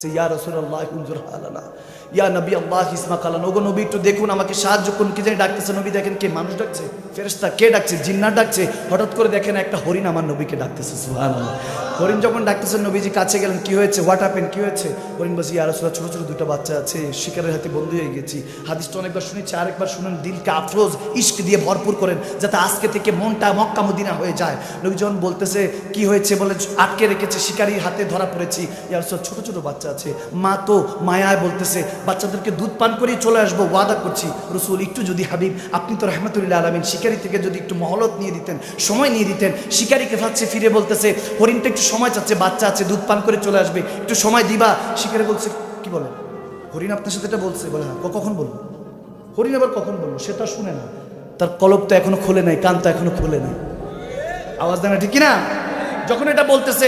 ইয়া রাসূলুল্লাহ উনজুর হালানা ইয়া নবী আল্লাহ ইসমা কালান। ওগো নবী একটু দেখুন, আমাকে সাহায্য করুন। কি জানি ডাকতেছে। নবী দেখেন কে মানুষ ডাকছে, ফেরেশতা কে ডাকছে, জিন্নাত ডাকছে। হঠাৎ করে দেখেন একটা হরিণ আমার নবীকে ডাকতেছে। সুবহানাল্লাহ। হরিণ যখন ডাকতেছে নবীজি কাছে গেলেন। কি হয়েছে, হোয়াট হ্যাপেন, কি হয়েছে? হরিণ বলছে ইয়া রাসূলুল্লাহ ছোট ছোট দুটো বাচ্চা আছে, শিকারের হাতে বন্দী হয়ে গেছি। হাদিসটা অনেকবার শুনেছি, আরেকবার শুনেন। দিলকে আফরোজ ইশক দিয়ে ভরপুর করেন যাতে আজকে থেকে মনটা মক্কা মদিনা হয়ে যায়। নবী যখন বলতেছে কি হয়েছে, বলে আটকে রেখেছে, শিকারীর হাতে ধরা পড়েছি। ইয়া রাসূলুল্লাহ ছোট ছোট বাচ্চা আছে। মা তো মায়ায় বলতেছে বাচ্চাদেরকে দুধ পান করিয়ে চলে আসবো, ওয়াদা করছি। রসুল একটু যদি হাবিব আপনি তো রহমতুল্লাহ আলামিন, শিকারী থেকে যদি একটু মহলত নিয়ে দিতেন, সময় নিয়ে দিতেন। শিকারীকে ভাবছে, ফিরে বলতেছে হরিণটা একটু সময় চাচ্ছে, বাচ্চা আছে, দুধ পান করে চলে আসবে, একটু সময় দিবা। শিকারী বলছে কি বলে, হরিণ আপনার সাথে এটা বলছে? বলে হ্যাঁ। কখন বলবো? হরিণ আবার কখন বলবো সেটা শুনে না, তার কলব তো এখনো খুলে নাই, কান তো এখনো খুলে নাই। আওয়াজ দেয় না, ঠিক কিনা? যখন এটা বলতেছে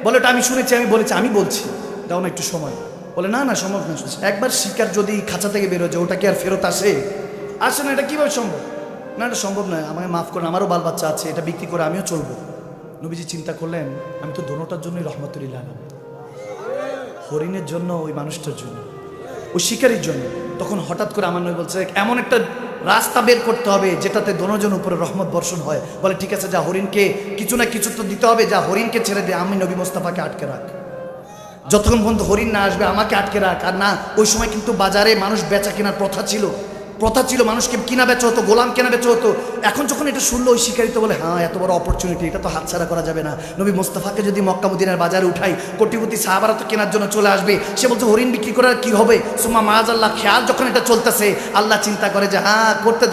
বলে ওটা আমি শুনেছি, আমি বলেছি, আমি বলছি, দাও না একটু সময়। বলে না না সম্ভব না। একবার শিকার যদি খাঁচা থেকে বেরো যায় ওটা কি আর ফেরত আসে? আসে না। এটা কীভাবে সম্ভব? না এটা সম্ভব নয়, আমাকে মাফ করেন, আমারও বাল বাচ্চা আছে, এটা বিক্রি করে আমিও চলবো। নবীজি চিন্তা করলেন আমি তো দোনোটার জন্যই রহমতুল্লাহ আলামিন, হরিণের জন্য, ওই মানুষটার জন্য, ওই শিকারীর জন্য। তখন হঠাৎ করে আমার নবী বলছে এমন একটা রাস্তা বের করতে হবে যেটাতে দোনোজন উপরে রহমত বর্ষণ হয়। বলে ঠিক আছে, যা হরিণকে কিছু না কিছু তো দিতে হবে, যা হরিণকে ছেড়ে দে, আমি নবী মোস্তফাকে আটকে রাখ, যতক্ষণ পর্যন্ত হরিণ না আসবে আমাকে আটকে রাখ। আর না, ওই সময় কিন্তু বাজারে মানুষ বেচা কেনার প্রথা ছিল, মানুষকে কিনা বেচা হতো, গোলাম কেনা বেচা হতো। এখন যখন এটা শুনলো ওই শিকারী তো বলে হ্যাঁ এত বড় অপরচুনিটি, এটা তো হাতছাড়া করা যাবে না। নবী মোস্তফাকে যদি মক্কা মদিনার বাজারে উঠাই, কোটিপতি সাহাবারা তো কেনার জন্য চলে আসবে। সে বলছে হরিণ বিক্রি করার কি হবে? সুম্মা মাআযাল্লাহ, খেয়াল যখন এটা চলতেছে আল্লাহ চিন্তা করে যে হ্যাঁ করতে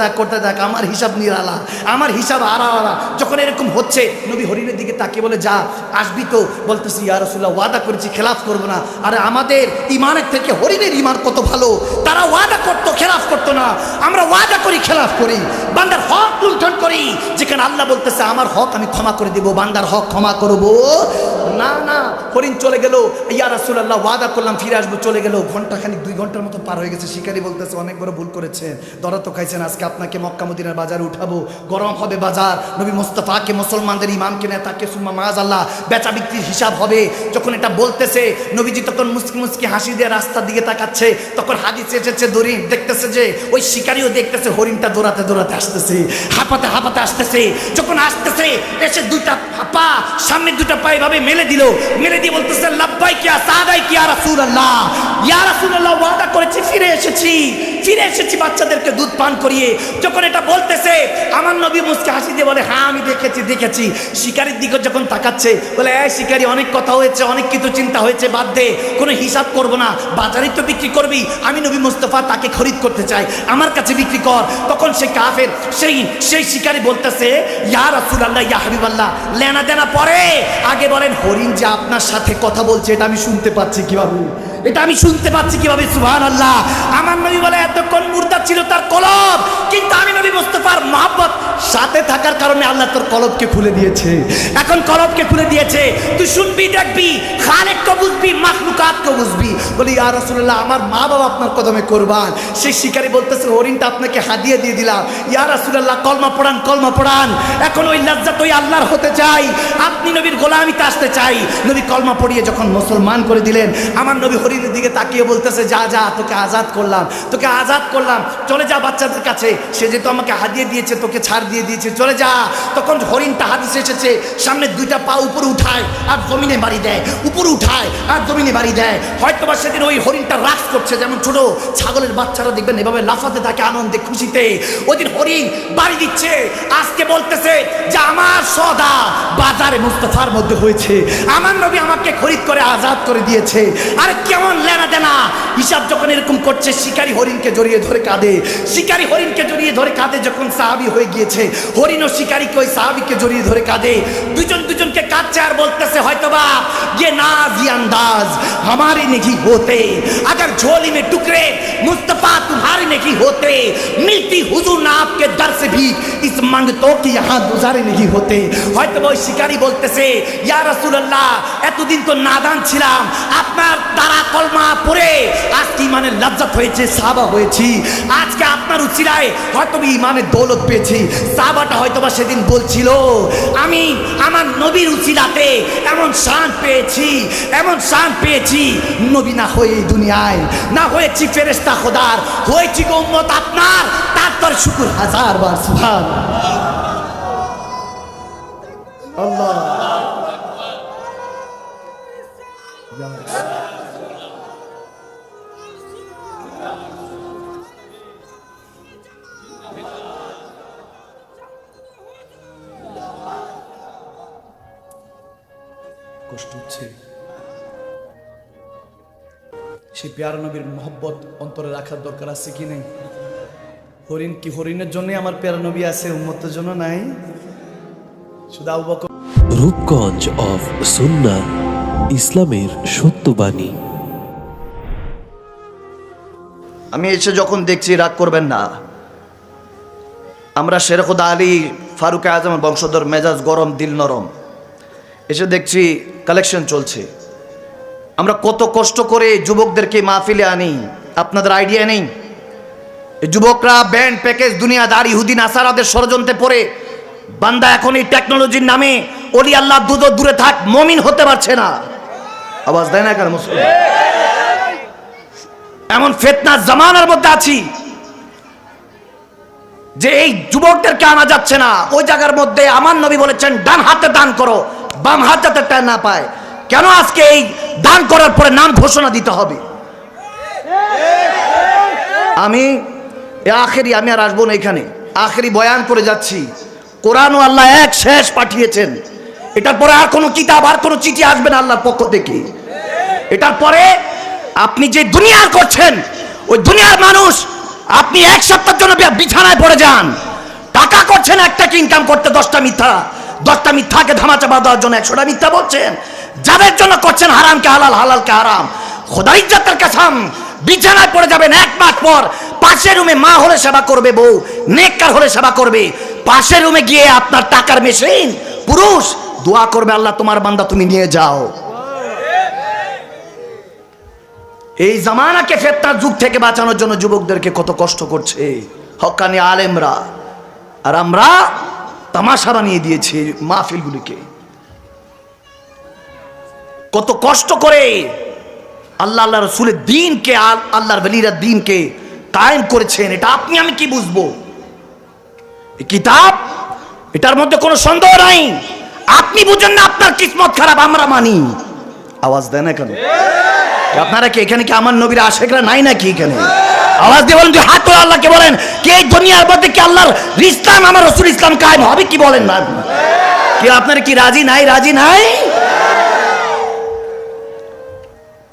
থাক, আমার হিসাব নিরালা, আমার হিসাব আড়াআড়া। যখন এরকম হচ্ছে নবী হরিণের দিকে তাকিয়ে বলে যা আসবি তো? বলতেছি ইয়া রাসূলুল্লাহ ওয়াদা করেছি খেলাফ করবো না। আরে আমাদের ইমানের থেকে হরিণের ইমান কত ভালো, তারা ওয়াদা করতো খেলাফ করতো না, আমরা ওয়াদা করি খেলাফ করি, বান্দার হক লুণ্ঠন করি। যেখানে আল্লাহ বলতেছে আমার হক আমি ক্ষমা করে দিব, বান্দার হক ক্ষমা করব না। না, হরিণ চলে গেল। ইয়া রাসূলুল্লাহ ওয়াদা করলাম ফিরে আসবো, চলে গেল। ঘন্টাখানিক 2 ঘন্টার মতো পার হয়ে গেছে। শিকারী বলতেছে অনেক বড় ভুল করেছেন, ধরা তো খাইছেন, আজকে আপনাকে মক্কা মদিনার বাজারে উঠাবো, গরম হবে বাজার, নবী মোস্তফাকে মুসলমানদের ইমামকে নেতাকে সুম্মা মাআযাল্লাহ বেচা বিক্রির হিসাব হবে। যখন এটা বলতেছে নবীজি তখন মুস্কি মুস্কি হাসি দিয়ে রাস্তার দিকে তাকাচ্ছে। তখন হাদিসে এসেছে দড়ি দেখতেছে যে ওই শিকারীও দেখতেছে হরিণটা দৌড়াতে দৌড়াতে আসতেছে, হাঁপাতে হাঁপাতে আসতেছে। যখন আসতেছে এসে 2টা পা, সামনে 2টা পা এভাবে মেলে দিয়ে বলতেছে লাব্বাইক ইয়া সাদাইক ইয়া রাসূলুল্লাহ, ইয়া রাসূলুল্লাহ ওয়াদা করেছি ফিরে এসেছি বাচ্চাদেরকে দুধ পান করিয়ে। যখন এটা বলতেছে আমার নবী মুস্কি হাসি দিয়ে বলে হ্যাঁ আমি দেখেছি। শিকারীর দিকে যখন তাকাচ্ছে বলে এই শিকারী অনেক কথা হয়েছে, অনেক কিছু চিন্তা হয়েছে, বাদ দে, কোনো হিসাব করবো না, বাজারে তো বিক্রি করবি, আমি নবী মুস্তাফা তাকে খরিদ করতে চাই, আমার কাছে বিক্রি কর। তখন সে কাফের সেই শিকারী বলতেছে ইয়া রাসূলুল্লাহ ইয়া হাবিবাল্লাহ, লেনা দেনা পরে, আগে বলেন হরিণ যে আপনার সাথে কথা বলছে এটা আমি শুনতে পাচ্ছি কিভাবে? সুবহানাল্লাহ। আমার নবী বলে এতক্ষণ মুর্দাদ ছিল তার কলব, কিন্তু আমি নবী মুস্তাফার মহব্বত সাথে থাকার কারণে আল্লাহ তোর কলবকে খুলে দিয়েছে। এখন কলবকে খুলে দিয়েছে, তুই শুনবি, দেখবি, খালেককে বুঝবি, মাখলুকাতকে বুঝবি। বলি ইয়া রাসূলুল্লাহ আমার মা বাবা আপনার কদমে কুরবান। সেই শিকারী বলতেছে হরিণটা আপনাকে হাদিয়া দিয়ে দিলাম, ইয়া রাসূলুল্লাহ কলমা পড়ান। এখন ওই লাজ্জাত ওই আল্লাহর হতে চাই, আপনি নবীর গোলামিতে আসতে চাই। নবী কলমা পড়িয়ে যখন মুসলমান করে দিলেন, আমার নবী হরিণের দিকে তাকিয়ে বলতেছে যা তোকে আজাদ করলাম, চলে যা বাচ্চাদের কাছে, সে যেহেতু আমাকে হাদিয়া দিয়েছে তোকে ছাড় দিয়ে দিয়েছে, চলে যা। তখন হরিণটা হাদিসে এসেছে সামনে 2টা পা উপরে উঠায় আর জমিনে বাড়ি দেয়, হয়তোবা সেদিন ওই হরিণটা রাক্স করছে, যেমন ছোট ছাগলের বাচ্চারা দেখবেন এভাবে লাফাতে থাকে আনন্দে খুশিতে। ওই দিন হরিণ বাড়ি দিচ্ছে, আজকে বলতেছে যে আমার সদা বাজারে মুস্তাফার মধ্যে হয়েছে, আমার নবী আমাকে খরিদ করে আজাদ করে দিয়েছে। আরে কেমন লেনা দেনা হিসাব যখন এরকম করছে, শিকারী হরিণকে জড়িয়ে ধরে কাঁদে। যখন সাহাবী হয়ে গিয়েছে, হরিণ ও শিকারীকে ওই সাহাবীকে জড়িয়ে ধরে কাঁদে, দুজনকে কাঁদছে আর বলতেছে হয়তোবা ये नाज ये अंदाज हमारे नहीं होते, अगर झोली में टुकड़े मुस्तफा तुम्हारे नहीं होते, मिलती हुजूर ना आपके दर से भी इस मंगतों की यहाँ गुजारे नहीं होते। হয়তোবা ওই শিকারী বলতেছে ইয়া রাসূলুল্লাহ এতদিন তো নাদান ছিলাম, আপনার দ্বারা কলমা পড়ে আজকে মুসলমানের লাজ্জাত হয়েছে, সাহাবা হয়েছি। আজকে আপনার উচিলায় হয়তো ইমানের দৌলত পেয়েছি। সাহাবাটা হয়তোবা সেদিন বলছিল, আমি আমার নবীর উচিলাতে এমন শান পেয়েছি, এমন শান পেয়েছি, নবী না হয়ে এই দুনিয়ায় না হয়েছি ফেরেশতা খোদার, হয়েছি গো উম্মত আপনার, তার শুকুর হাজার বার সুবহানাল্লাহ। আল্লাহ কষ্ট হচ্ছে। সেই প্যারা নবীর মহব্বত অন্তরে রাখার দরকার আছে কি নেই? হরিণ কি হরিণের জন্য আমার প্যারা নবী আছে, উম্মতের জন্য নাই? শুধু আবু বকর। রূপগঞ্জ অফ সুন্নাহ, ইসলামের সত্যবাণী। আমি এসে যখন দেখছি, রাগ করবেন না, আমরা শেরখুদা আলী ফারুক আজম বংশধর, মেজাজ গরম দিল নরম, এসে দেখছি কালেকশন চলছে। আমরা কত কষ্ট করে যুবকদেরকে মাহফিলে আনি, আপনাদের আইডিয়া নেই। যুবকরা ব্যান্ড প্যাকেজ দুনিয়াদার ইহুদি নাসারাদের ষড়যন্ত্রে পড়ে বান্দা এখন এই টেকনোলজির নামে ওলি আল্লাহ দূরে থাক, মমিন হতে পারছে না। আওয়াজ দেয় না কেন মুসলমান? এমন ফিতনার জামানার মধ্যে আছি যে এই যুবকদেরকে আনা যাচ্ছে না। ওই জায়গার মধ্যে আমার নবী বলেছেন, ডান হাতে দান করো, বাম হাত যাতে টান না পায়। কেন আজকে এই দান করার পরে নাম ঘোষণা দিতে হবে? আমি আর আসবো না এখানে, আখেরি বয়ান করে যাচ্ছি। কোরআন ও আল্লাহ এক শেষ পাঠিয়েছেন। এটার পরে আর কোনো কিতাব, আর কোনো চিঠি আসবে না আল্লাহর পক্ষ থেকে। এটার পরে আপনি যে দুনিয়ার করছেন, ওই দুনিয়ার মানুষ, আপনি এক সপ্তাহের জন্য বিছানায় পড়ে যান। টাকা করছেন একটাকে ইনকাম করতে 10টা মিথ্যাকে ধামাচাপা দেওয়ার জন্য 100টা মিথ্যা বলছেন। যাদের জন্য করছেন হারামকে হালাল, হালালকে হারাম, খোদার ইজ্জতের কসম, বিছানায় পড়ে যাবেন। 1 মাস পর পাশের রুমে মা হলে সেবা করবে, বউ নেককার হলে সেবা করবে। পাশের রুমে গিয়ে আপনার টাকার মেশিন পুরুষ দোয়া করবে, আল্লাহ তোমার বান্দা তুমি নিয়ে যাও। এই জামানাকে ফিতনার যুগ থেকে বাঁচানোর জন্য যুবকদেরকে কত কষ্ট করছে হক্কানি আলেমরা, আর আমরা তামাশা বানিয়ে দিয়েছি মাহফিলগুলিকে। কত কষ্ট করে আল্লাহ রসুলের দিনকে, আল্লাহর ওলিরা দিনকে কায়েম করেছেন। এটা আপনি আমি কি বুঝবো? এই কিতাব, এটার মধ্যে কোনো সন্দেহ নাই। আপনি বুঝেন না, আপনার কিসমত খারাপ, আমরা মানি। আওয়াজ দেয় না কেন? আপনারা কি এখানে কি আমার নবীর আশিকরা নাই নাকি এখানে? আওয়াজ দিয়ে বলেন, হাত তোলা আল্লাহকে বলেন, কি এই দুনিয়ার মধ্যে কি আল্লাহর ইসলাম, আমার রাসূল ইসলাম কায়েম হবে কি? বলেন না কি? আপনারা কি রাজি নাই? রাজি নাই?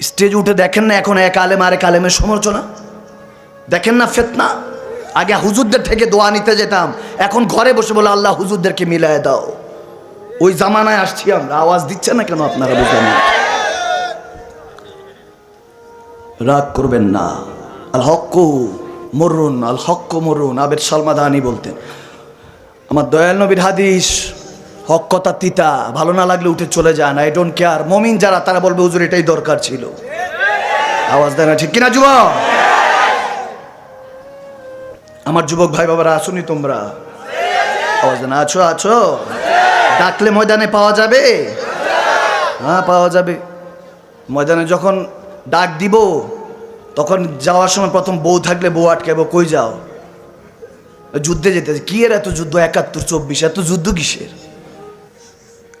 স্টেজ উঠে দেখেন না এখন এক আলেম আরেক আলেমের সমালোচনা? দেখেন না ফিতনা? আগে হুজুরদের থেকে দোয়া নিতে যেতাম, এখন ঘরে বসে বলে আল্লাহ হুজুরদেরকে মিলায় দাও। ওই জামানায় আসছি আমরা। আওয়াজ দিচ্ছে না কেন আপনারা? বুঝলেন না? রাগ করবেন না। আল হক্কু মরুন, আল হক্কু মরুন। আবেদ সালমাদানি বলতেন, আমার দয়াল নবীর হাদিস, হক কথা তিতা, ভালো না লাগলে উঠে চলে যান, আই ডোন্ট কেয়ার। মুমিন যারা, তারা বলবে হুজুর এটাই দরকার ছিল। আওয়াজ দেয় না? ঠিক কিনা যুবক? আমার যুবক ভাই বাবারা, আসুনি তোমরা? আওয়াজ দেয় না? আছো? আছো? ডাকলে ময়দানে পাওয়া যাবে? হ্যাঁ পাওয়া যাবে। ময়দানে যখন ডাক দিব, তখন যাওয়ার সময় প্রথম বউ থাকলে বউ আটকাবো, কই যাও? যুদ্ধে যেতে। কি এর এত যুদ্ধ? 71, 24, এত যুদ্ধ কিসের?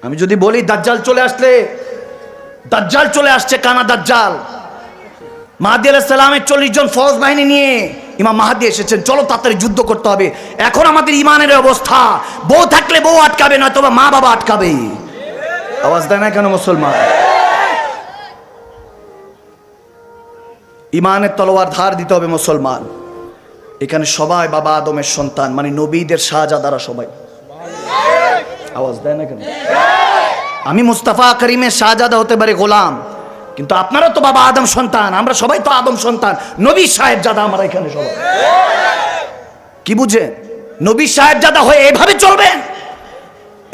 আমি যদি বলি দাজ্জাল চলে আসলে, দাজ্জাল চলে আসছে, কানা দাজ্জাল। মাহদী আলাইহিস সালামের 40 জন ফৌজ বাহিনী নিয়ে ইমাম মাহদী এসেছেন, চলো তাড়াতাড়ি যুদ্ধ করতে হবে। এখন আমাদের ইমানের অবস্থা, বউ থাকলে বউ আটকাবে, নয়তো মা বাবা আটকাবে। আওয়াজ দেয় না কেন মুসলমান? ইমানের তলোয়ার ধার দিতে হবে মুসলমান। এখানে সবাই বাবা আদমের সন্তান, মানে নবীদের শাহজাদারা সবাই। আওয়াজ দেয় না কেন? আমি মুস্তাফা করিমের শাহজাদা হতে পারি, গোলাম, কিন্তু আপনারা তো বাবা আদম সন্তান, আমরা সবাই তো আদম সন্তান, নবী সাহেবজাদা আমরা এখানে সবাই। কি বুঝে? নবী সাহেবজাদা হয়ে এভাবে চলবেন?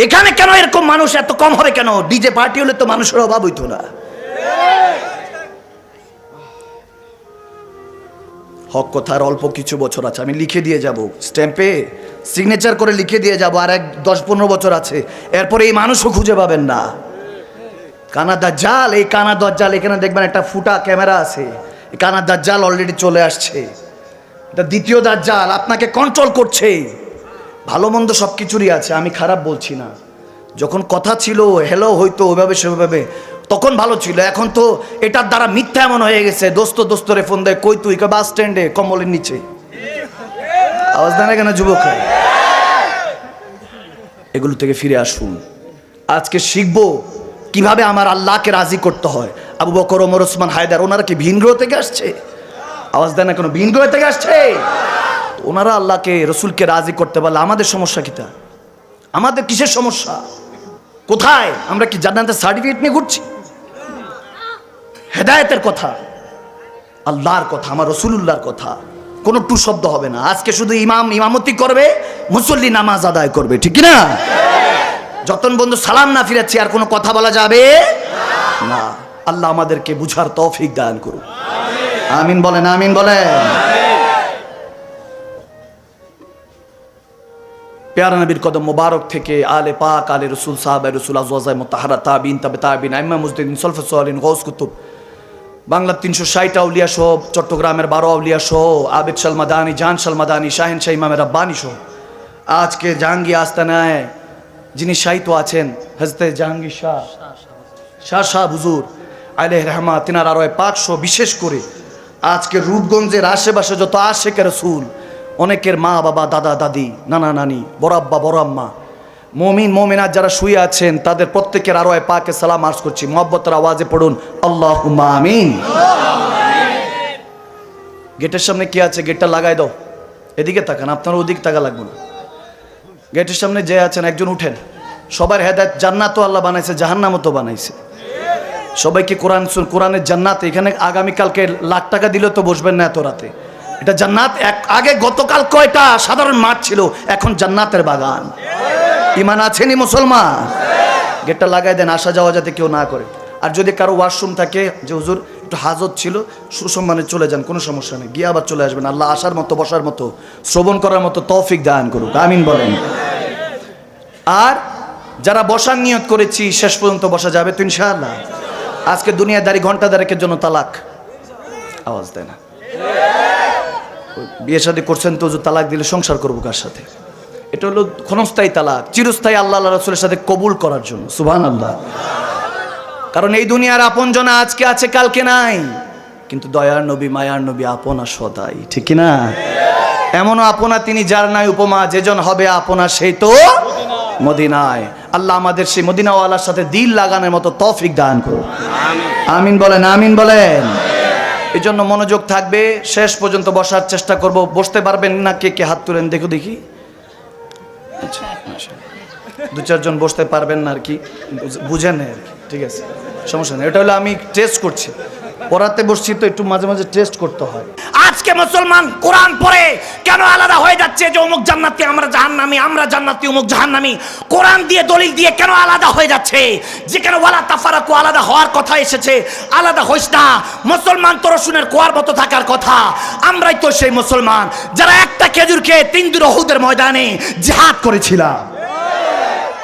এখানে কেন এরকম মানুষ এত কম হবে কেন? ডিজে পার্টি হলে তো মানুষের অভাব হইতো না। হক কথার অল্প কিছু বছর আছে, আমি লিখে দিয়ে যাব, স্ট্যাম্পে সিগনেচার করে লিখে দিয়ে যাব, আর 10-15 বছর আছে, এরপরে এই মানুষও খুঁজে পাবেন না। কানা দাজ্জাল, এই কানা দাজ্জাল, এখানে দেখবেন একটা ফুটা ক্যামেরা আছে, এই কানা দাজ্জাল অলরেডি চলে আসছে। এটা দ্বিতীয় দাজ্জাল আপনাকে কন্ট্রোল করছে। ভালো মন্দ সব কিছুরই আছে, আমি খারাপ বলছি না। যখন কথা ছিল হ্যালো হয়তো ওইভাবে সেভাবে, তখন ভালো ছিল। এখন তো এটার দ্বারা মিথ্যা এমন হয়ে গেছে, দোস্তরে ফোন দেয়, কই তুই, বাস স্ট্যান্ডে কম্বলের নিচে। আওয়াজ দেয় না কেন যুবক? এগুলো থেকে ফিরে আসুন। আজকে শিখবো কিভাবে আমার আল্লাহকে রাজি করতে হয়। আবু বকর, ওমর, ওসমান, হায়দার, ওনারা কি ভিন গ্রহ থেকে আসছে? আওয়াজ দেয় না কেন? ভিন গ্রহ থেকে আসছে। ওনারা আল্লাহকে, রসুলকে রাজি করতে পারলে আমাদের সমস্যা কিটা? আমাদের কিসের সমস্যা? কোথায়? আমরা কি জান্নাতের সার্টিফিকেট নিয়ে ঘুরছি? হেদায়েতের কথা, আল্লাহর কথা, আমার রসুলুল্লাহর কথা, কোনো টু শব্দ হবে না। আজকে শুধু ইমামতি করবে, মুসল্লি নামাজ আদায় করবে, ঠিক না? যতন বন্ধু সালাম না ফিরাচ্ছি আর কোনো কথা বলা যাবে না। আল্লাহ আমাদেরকে বুঝার তৌফিক দান করুন। আমিন বলেন, আমিন বলেন। প্যারা নবীর কদম মোবারক থেকে আলে পাক, আলে রসুল, সাহাবায়ে রসুল, আজওয়াজায়ে মুতাহহারা, তাবিন, তাবে তাবিন, আইম্মা মুজতাহিদিন, সলফে সালিহিন, গৌস কুতুব, বাংলার 360 আউলিয়া সহ, চট্টগ্রামের 12 আউলিয়া সহ, আবেদ শাল মাদানী, জান শাল মাদানী, শাহিন শাহ ইমামে রাব্বানী সহ, আজকে জাহাঙ্গীর আস্তানায় যিনি শায়িত আছেন হযরতে জাহাঙ্গীর শাহ হুজুর আলাইহি রহমাত, তিনার আরোয় পাক সহ, বিশেষ করে আজকে রূপগঞ্জের আশেপাশে যত আশিক রাসূল, অনেকের মা বাবা, দাদা দাদি, নানা নানি, বড় আব্বা, বড় আম্মা, মুমিন মুমিনাত যারা শুয়ে আছেন, তাদের প্রত্যেকের আরোয় পাকে সালাম আর্জ করছি। মুহাব্বতের আওয়াজে পড়ুন আল্লাহুম্মা আমিন। গেটের সামনে কি আছে? গেটটা লাগাই দাও। এদিকে তাকান, আপনারা ওদিকে তাকা লাগবে না। গেটের সামনে যে আছেন একজন উঠেন। সবার হেদায়েত, জান্নাতও আল্লাহ বানাইছে, জাহান্নামও তো বানাইছে। সবাইকে কোরআনের জান্নাত। এখানে আগামীকালকে লাখ টাকা দিলেও তো বসবেন না এত রাতে। এটা জান্নাত। আগে গতকাল কয়টা সাধারণ মাঠ ছিল, এখন জান্নাতের বাগান। ঈমান আছেনি মুসলমান? গেটটা লাগাই দেন, আসা যাওয়া যাতে কেউ না করে। আর যদি কারো ওয়াশরুম থাকে, যে হুজুর একটু হাজত ছিল, সুসম্মানে চলে যান, কোনো সমস্যা নেই, গিয়ে আবার চলে আসবেন। আল্লাহ আসার মতো, বসার মতো, শ্রবণ করার মতো তৌফিক দান করুক। আমিন বলেন। আর যারা বসার নিয়ত করেছি, শেষ পর্যন্ত বসা যাবে তো ইনশাআল্লাহ। আজকে দুনিয়াদারি ঘন্টাদারেকের জন্য তালাক। আওয়াজ দেয় না? বিয়ে শাদী করছেন তো, তালাক দিলে সংসার করবো কার সাথে? এটা হলো ক্ষণস্থায়ী তালাক, চিরস্থায়ী আল্লাহ রাসূলের সাথে কবুল করার জন্য। সুবহানাল্লাহ। কারণ এই দুনিয়ার আপন জনা আজকে আছে, কালকে নাই, কিন্তু দয়ার নবী, মায়ার নবী আপনা সদাই, ঠিক না? এমনও আপনা তিনি যার নাই উপমা, যেজন হবে আপনা সেই তো মদিনায়। আল্লাহ আমাদের সেই মদিনাওয়ালার সাথে দিল লাগানোর মতো তৌফিক দান করুন। আমিন বলেন, আমিন বলেন। এই জন্য মনোযোগ থাকবে, শেষ পর্যন্ত বসার চেষ্টা করব। বসতে পারবেন না কে কে? হাত তুলেন দেখো দেখি। আচ্ছা, 2-4 জন বসতে পারবেন না আর কি, বুঝেন আর কি, ঠিক আছে, সমস্যা নেই। এটা হলো আমি টেস্ট করছি, পড়াতে বসছি তো একটু মাঝে মাঝে টেস্ট করতে হয়। আজকে মুসলমান কোরআন পড়ে কেন আলাদা হয়ে যাচ্ছে? যে অমুক জান্নাতি, আমরা জাহান্নামী, আমরা জান্নাতি, অমুক জাহান্নামী। কোরআন দিয়ে, দলিল দিয়ে কেন আলাদা হয়ে যাচ্ছে? যেখানে ওয়ালা তাফারাকু আলাদা হওয়ার কথা এসেছে, আলাদা হইস না। মুসলমান তো রসুনের কোয়ার মতো থাকার কথা। আমরাই তো সেই মুসলমান যারা একটা খেজুর খেয়ে 3 দিন উহুদের ময়দানে জিহাদ করেছিলাম।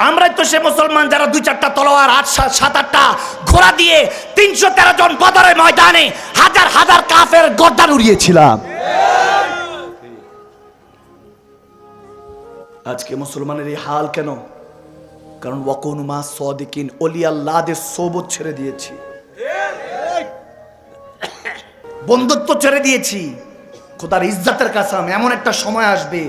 আমরাই তো সে মুসলমান যারা 2-4টা তলোয়ার, 7-8টা ঘোড়া দিয়ে 313 জন বদরের ময়দানে হাজার হাজার কাফের গর্দান উড়িয়েছিলাম। আজকে মুসলমানের এই হাল কেন? কারণ ওয়াকুনু মা সাদিকিন, ওলি আল্লাহদের সোবত ছেড়ে দিয়েছি, বন্ধুত্ব ছেড়ে দিয়েছি। খোদার ইজ্জতের কাসম, এমন একটা সময় আসবে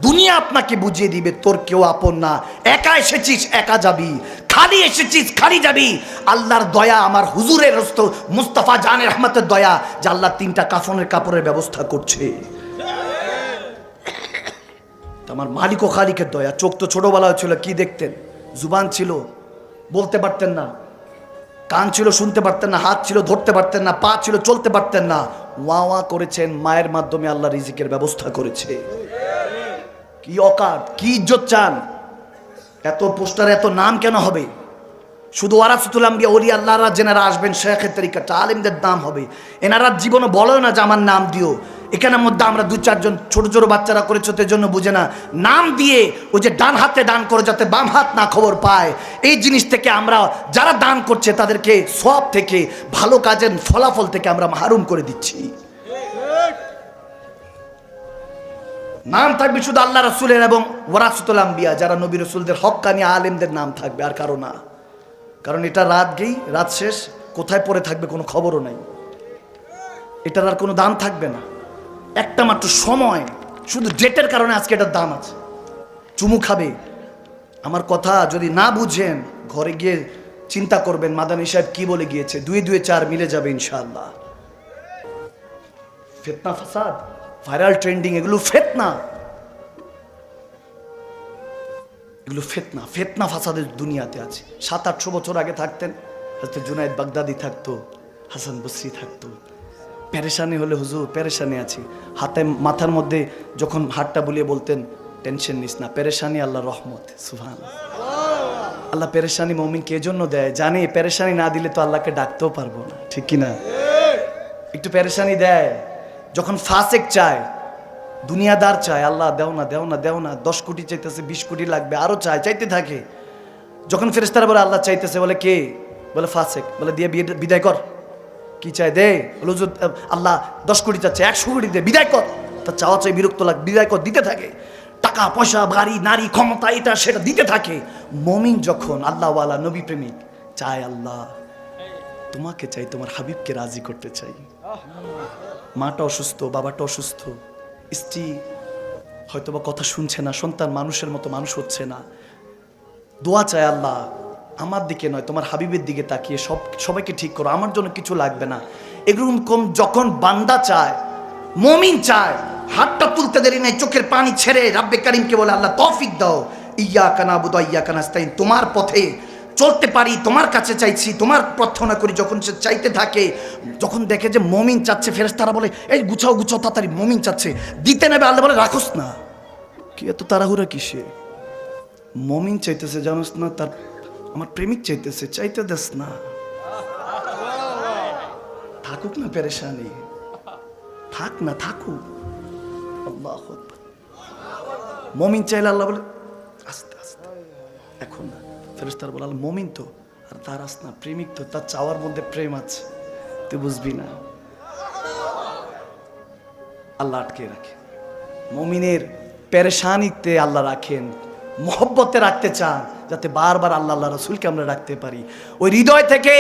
দুনিয়া আপনাকে বুঝিয়ে দিবে তোর কেউ আপন না। একা এসেছিস, একা যাবি, খালি এসেছিস, খালি যাবি। আল্লাহর দয়া, আমার হুজুরের মুস্তাফা জানের রহমতের দয়া, যে আল্লাহ 3টা কাফনের কাপড়ের ব্যবস্থা করছে। আমার মালিক ও খালিকের দয়া। চোখ তো ছোটবেলা ছিল, কি দেখতেন? জুবান ছিল, বলতে পারতেন না। কান ছিল, শুনতে পারতেন না। হাত ছিল, ধরতে পারতেন না। পা ছিল, চলতে পারতেন না। ওয়া ওয়া করেছেন, মায়ের মাধ্যমে আল্লাহ রিজিকের ব্যবস্থা করেছে। কি অকাত, কি ইজ্জত চান? এত পোস্টার, এত নাম কেন হবে? শুধু ওয়ারাসাতুল আম্বিয়া ওলি আল্লাহরা যেনারা আসবেন শেখের তরিকাটা আলেমদের নাম হবে, এনারা জীবনে বলেও না যে আমার নাম দিও। এখানের মধ্যে আমরা 2-4 জন ছোট ছোট বাচ্চারা করেছে, তার জন্য বুঝে না, নাম দিয়ে ওই যে ডান হাতে দান করে যাতে বাম হাত না খবর পায়, এই জিনিস থেকে আমরা যারা দান করছে তাদেরকে সব থেকে ভালো কাজের ফলাফল থেকে আমরা মাহরুম করে দিচ্ছি। নাম থাকবে শুধু আল্লাহ রাসূলের এবং ওয়ারাসাতুল আম্বিয়া, যারা নবী রাসূলদের হক্কানি আলেমদের নাম থাকবে, আর কারো না। কারণ এটা রাত গেই রাত শেষ, কোথায় পড়ে থাকবে কোনো খবরও নাই, এটার আর কোনো দাম থাকবে না। একটা মাত্র সময়, শুধু ডেটের কারণে আজকে এটার দাম আছে। চুমু খাবে, আমার কথা যদি না বুঝেন ঘরে গিয়ে চিন্তা করবেন মাদানী সাহেব কি বলে গিয়েছে, 2-2 4 মিলে যাবে ইনশাআল্লাহ। ফিতনা ফাসাদ, ভাইরাল ট্রেন্ডিং, এগুলো ফিতনা, এগুলো ফিতনা। ফিতনা ফাসাদের দুনিয়াতে আছে। 700-800 বছর আগে থাকতেন, হয়তো জুনায়েদ বাগদাদি থাকতো, হাসান বসরি থাকতো। পেরেশানি হলে হুজুর পেরেশানি আছি, হাতে মাথার মধ্যে যখন হাতটা বুলিয়ে বলতেন টেনশন নিস না, পেরেশানি আল্লাহর রহমত। সুবহানাল্লাহ। আল্লাহ পেরেশানি মুমিনকে এজন্য দেয়, জানে পেরেশানি না দিলে তো আল্লাহকে ডাকতেও পারবো না, ঠিক কি না? একটু পেরেশানি দেয়। যখন ফাসেক চায়, দুনিয়াদার চায়, আল্লাহ দেও না দেও না দেও না, 10 কোটি চাইতেছে, 20 কোটি লাগবে, আরো চায়, চাইতে থাকে। যখন ফেরেশতারা বলে আল্লাহ চাইতেছে, বলে কে? বলে ফাসেক। বলে দিয়ে বিদায় কর। কি চাই? দে। বলে আল্লাহ 10 কোটি চাচ্ছে, 100 কোটি দে, বিদায় কর। তার চাওয়া চাই, বিরক্ত লাগ, বিদায় কর, দিতে থাকে। টাকা পয়সা, বাড়ি, নারী, ক্ষমতা, এটা সেটা দিতে থাকে। মুমিন যখন আল্লাহওয়ালা নবী প্রেমিক চায়, আল্লাহ তোমাকে চাই, তোমার হাবিবকে রাজি করতে চাই। মাটা অসুস্থ, বাবাটা অসুস্থ, স্ত্রী হয়তোবা কথা শুনছে না, সন্তান মানুষের মতো মানুষ হচ্ছে না, দোয়া চায় আল্লাহ আমার দিকে নয় তোমার হাবিবের দিকে তাকিয়ে সবাইকে ঠিক করো, আমার জন্য কিছু লাগবে না। এগুলো যখন বান্দা চায়, মুমিন চায়, হাতটা তুলতে দেরি নাই, চোখের পানি ছেড়ে রাব্বে কারিমকে বলে আল্লাহ তৌফিক দাও, ইয়্যাকা না'বুদু ওয়া ইয়্যাকা নাস্তাইন, তোমার পথে চলতে পারি, তোমার কাছে চাইছি, তোমার প্রার্থনা করি। যখন সে চাইতে থাকে, যখন দেখে যে মুমিন চাচ্ছে, ফেরেশতারা বলে এই গুছাও গুছাও তাড়াতাড়ি, মুমিন চাচ্ছে, দিতে নেবে, আল্লাহ বলে রাখোস না, কি এত তাড়াহুড়া কিসে? মুমিন চাইতেছে, জানোস না, তার আমার প্রেমিক চাইতেছে, চাইতে দেস না, থাকুক না পেরেশানি, থাক না, থাকুক। আল্লাহু আকবার। মুমিন চাইলে আল্লাহ বলে আস্তে আস্তে, এখন না। ফেরেশতারা বলে আল্লাহ মুমিন তো, আর তার আস না, প্রেমিক তো, তার চাওয়ার মধ্যে প্রেম আছে, তুই বুঝবি না। আল্লাহ আটকে রাখে। মুমিনের পেরেশানিতে আল্লাহ রাখেন, মহব্বতে রাখতে চান, যাতে বারবার আল্লাহ রাসূলকে আমরা রাখতে পারি। ওই হৃদয় থেকে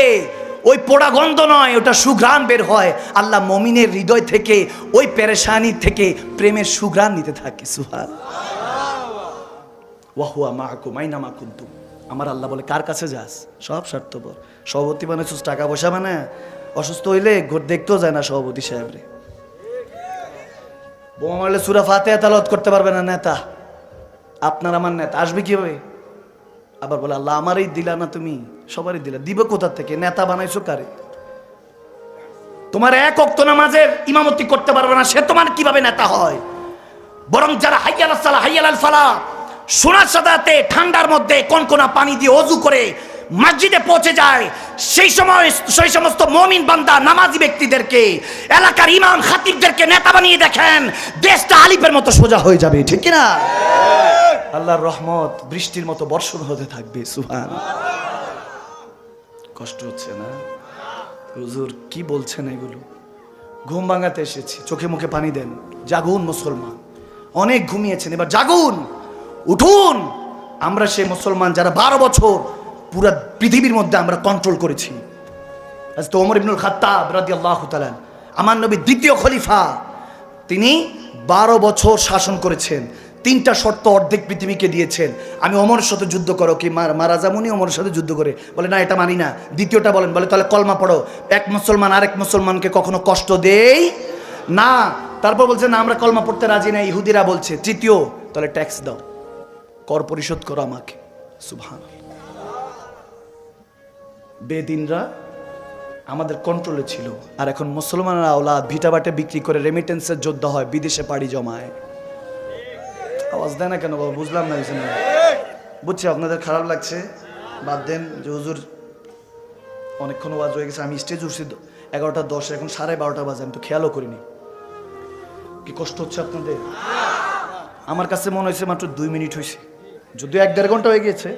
ওই পোড়া গন্ধ নয়, ওটা সুঘ্রাণ বের হয়। আল্লাহ মুমিনের হৃদয় থেকে ওই পেরেশানি থেকে প্রেমের সুঘ্রাণ নিতে থাকে। সুবহানাল্লাহ। ওয়া হুয়া মাআকুম আইনামা কুনতুম। আমার আল্লাহ বলে কার কাছে যাস? সব স্বার্থপর। সভাপতি বানাইছিস টাকা পয়সা বানায়, অসুস্থ হইলে ঘর দেখতেও যায় না সভাপতি সাহেবরে। বোমা মারলে সূরা ফাতিহা তেলাওয়াত করতে পারবে না নেতা, আপনার আমার নেতা আসবে কিভাবে? আবার বলে আল্লাহ আমারই দিলা না, তুমি সবারই দিলা, দিব কোথা থেকে? নেতা বানাইছো কারে? তোমার এক ওয়াক্ত নামাজের ইমামতি করতে পারবে না, সে তোমার কিভাবে নেতা হয়? বরং যারা হাইয়া আলাস সালাহ হাইয়া আলাল ফালাহ সোনার সাদাতে ঠান্ডার মধ্যে কনকনা পানি দিয়ে ওযু করে মসজিদে পৌঁছে যায়, সেই সমস্ত মুমিন বান্দা নামাজি ব্যক্তিদেরকে, এলাকার ইমাম খাতিবদেরকে নেতা বানিয়ে দেখেন, দেশটা আলিফের মতো সোজা হয়ে যাবে, ঠিক কি না? আল্লাহর রহমত বৃষ্টির মতো বর্ষণ হতে থাকবে। সুবহানাল্লাহ। কষ্ট হচ্ছে না হুজুর? কি বলছেন এগুলো? ঘুম ভাঙাতে এসেছি, চোখে মুখে পানি দেন। জাগুন মুসলমান, অনেক ঘুমিয়েছেন, এবার জাগুন, উঠুন। আমরা সেই মুসলমান যারা 12 বছর পুরো পৃথিবীর মধ্যে আমরা কন্ট্রোল করেছি। হযরত ওমর ইবনুল খাত্তাব রাদিয়াল্লাহু তাআলা, আমার নবী দ্বিতীয় খলিফা, তিনি 12 বছর শাসন করেছেন। 3টা শর্ত অর্ধেক পৃথিবীকে দিয়েছেন, আমি ওমরের সাথে যুদ্ধ করো কি মারা যামুনি, ওমরের সাথে যুদ্ধ করে। বলে না, এটা মানি না। দ্বিতীয়টা বলেন, বলে তাহলে কলমা পড়ো, এক মুসলমান আরেক মুসলমানকে কখনো কষ্ট দেই না। তারপর বলছে না, আমরা কলমা পড়তে রাজি না, ইহুদিরা বলছে। তৃতীয়, তাহলে ট্যাক্স দাও, কর পরিশোধ করো আমাকে। সুবহানাল্লাহ। বেদিনরা আমাদের কন্ট্রোলে ছিল, আর এখন মুসলমানরা আওলাদ ভিটাবাটে বিক্রি করে রেমিটেন্সের যোদ্ধা হয়, বিদেশে পাড়ি জমায়। আওয়াজ দেয় না কেন বাবা? বুঝলাম না। বুঝছি আপনাদের খারাপ লাগছে, বাদ দেন। যে হুজুর অনেকক্ষণ ওয়াজ হয়ে গেছে, আমি স্টেজ উঠছি 11:10, এখন 12:30 বাজে, আমি তো খেয়ালও করিনি। কি কষ্ট হচ্ছে আপনাদের? আমার কাছে মনে হয়েছে মাত্র 2 মিনিট হয়েছে, যদিও 1-1.5 ঘন্টা হয়ে গিয়েছে।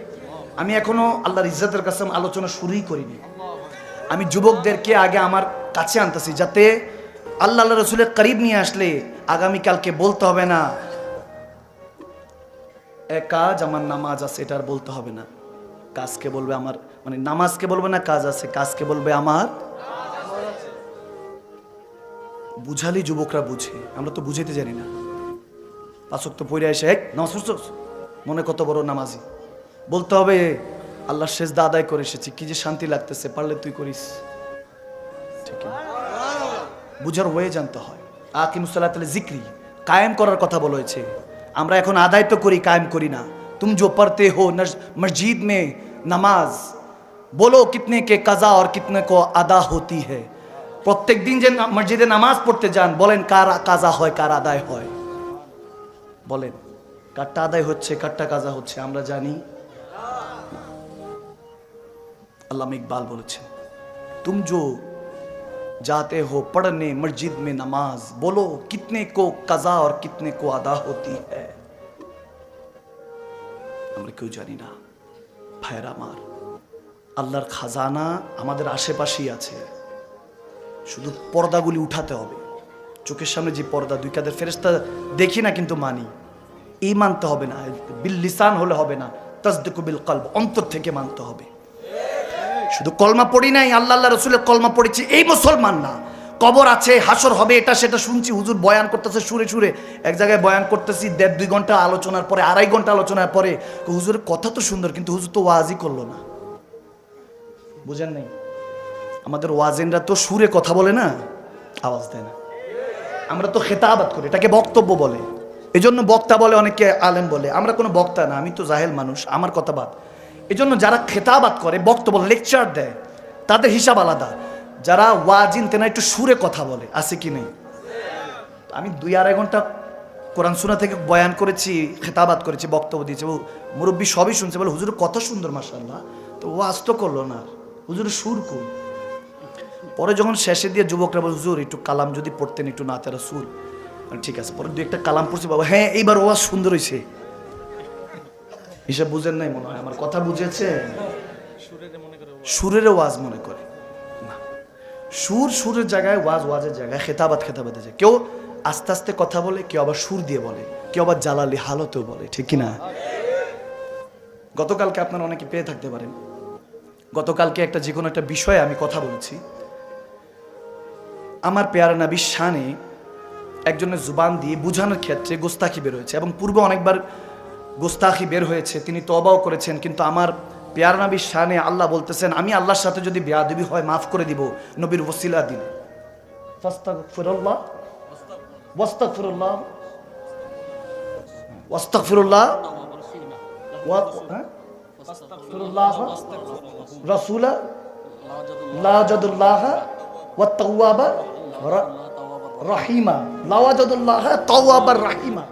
আমি এখনো আল্লাহর ইজ্জতের কাছে আলোচনা শুরুই করিনি। আমি যুবকদেরকে আগে আমার কাছে আনতেছি, যাতে আল্লাহ রসুলের করিব নিয়ে আসলে আগামীকালকে বলতে হবে না কাজ আমার নামাজ আছে, এটা আর বলতে হবে না। কাজকে বলবে আমার, মানে নামাজকে বলবে না কাজ আছে, কাজকে বলবে আমার। বুঝালি যুবকরা বুঝে, আমরা তো বুঝাইতে জানি না। 5 ওয়াক্ত পড়ে এসে নামাজ পড়ছস, মনে কত বড় নামাজি। বলতে হবে আল্লাহর সেজদা আদায় করে এসেছি, কি যে শান্তি লাগতেছে, পারলে তুই করিস। ঠিক না? বুঝার ওয়ে জানতে হয়। আকিমুস সালাতাল জিক্রি, কায়েম করার কথা বলা হয়েছে। আমরা এখন আদায় তো করি, কায়েম করি না। तुम जो पढ़ते हो मस्जिद में नमाज, बोलो कितने के कज़ा और कितने को अदा होती है। प्रत्येक दिन যে মসজিদে নামাজ পড়তে যান, বলেন কার কাজা হয় কার আদায় হয়, বলেন কারটা আদায় হচ্ছে কারটা কাজা হচ্ছে, আমরা জানি। আল্লামা ইকবাল বলেছেন, तुम जो जाते हो पढ़ने मस्जिद में नमाज, बोलो कितने को कज़ा और कितने को अदा होती है। আমরা কেউ জানি না। ভাইরা আমার, আল্লাহর খাজানা আমাদের আশেপাশেই আছে, শুধু পর্দাগুলি উঠাতে হবে। চোখের সামনে যে পর্দা, 2 কাঁধের ফেরেশতা দেখি না কিন্তু মানি, এই মানতে হবে না। বিল লিসান হলে হবে না, তাসদিকু বিল কলব, অন্তর থেকে মানতে হবে। শুধু কলমা পড়ি নাই, আল্লাহ আল্লাহ রসুলের কলমা পড়েছি এই মুসলমান না। কবর আছে, হাসর হবে, এটা সেটা শুনছি, হুজুর বয়ান করতেছে সুরে সুরে। এক জায়গায় বয়ান করতেছি 1.5-2 ঘন্টা আলোচনার পরে, 2.5 ঘন্টা আলোচনার পরে, হুজুরের কথা তো সুন্দর, কিন্তু হুজুর তো ওয়াজই করলো না। বুঝেন নাই? আমাদের ওয়াজেনরা তো সুরে কথা বলে না, আওয়াজ দেয় না। আমরা তো খেতাবাত করি, এটাকে বক্তব্য বলে। এই জন্য বক্তা বলে, অনেকে আলেম বলে। আমরা কোনো বক্তা না, আমি তো জাহেল মানুষ, আমার কথা বাদ। এই জন্য যারা খেতাবাত করে, বক্তব্য লেকচার দেয়, তাদের হিসাব আলাদা। যারা ওয়াজিন তেনা একটু সুরে কথা বলে, আছে কি নেই? আমি 2-2.5 ঘন্টা কোরআন সুন্নাহ থেকে বয়ান করেছি, খেতাবাত করেছি, বক্তব্য দিয়েছি, মুরব্বী সবই শুনছে, বলে হুজুর কত সুন্দর মাশাআল্লাহ, তো ওয়াজ তো করলো না, হুজুরের সুর কোন? পরে যখন শেষে দিয়ে যুবকরা বলে, হুজুর একটু কালাম যদি পড়তেন, একটু নাতেরা সুর। ঠিক আছে, পরে 2-1টা কালাম পড়ছি, বাবা হ্যাঁ এইবার ওয়াজ সুন্দর হয়েছে। হিসাব বুঝেন নাই মনে হয়, আমার কথা বুঝেছে? সুরের ওয়াজ মনে করে না, সুর সুরের জায়গায়, ওয়াজ ওয়াজের জায়গায়, খেতাবাত খেতাবাতের জায়গায়। কেউ আস্তে আস্তে কথা বলে, কেউ আবার সুর দিয়ে বলে, কেউ আবার জালালি হালতেও বলে, ঠিক কিনা? গতকালকে আপনারা অনেকে পেয়ে থাকতে পারেন, গতকালকে একটা যে কোনো একটা বিষয়ে আমি কথা বলেছি। আমার পেয়ারা নবীর শানে একজনের জুবান দিয়ে বুঝানোর ক্ষেত্রে গোস্তাখি বের হয়েছে, এবং পূর্বে অনেকবার গোস্তাখি বের হয়েছে, তিনি তওবাও করেছেন। কিন্তু আমার পেয়ারা নবীর শানে আল্লাহ বলতেছেন, আমি আল্লাহর সাথে যদি বেয়াদবি হয় মাফ করে দিব নবীর ওসিলা দিলে। ফাস্তাগফিরুল্লাহ ওয়াস্তাগফিরুল্লাহ ওয়াস্তাগফিরুল্লাহ ওয়াস্তাগফিরুল্লাহ রাসূলা লাওয়াজাদুল্লাহ ওয়া তাওয়াবা রাহিমা, লাওয়াজাদুল্লাহ তাওয়াবার রাহিমা।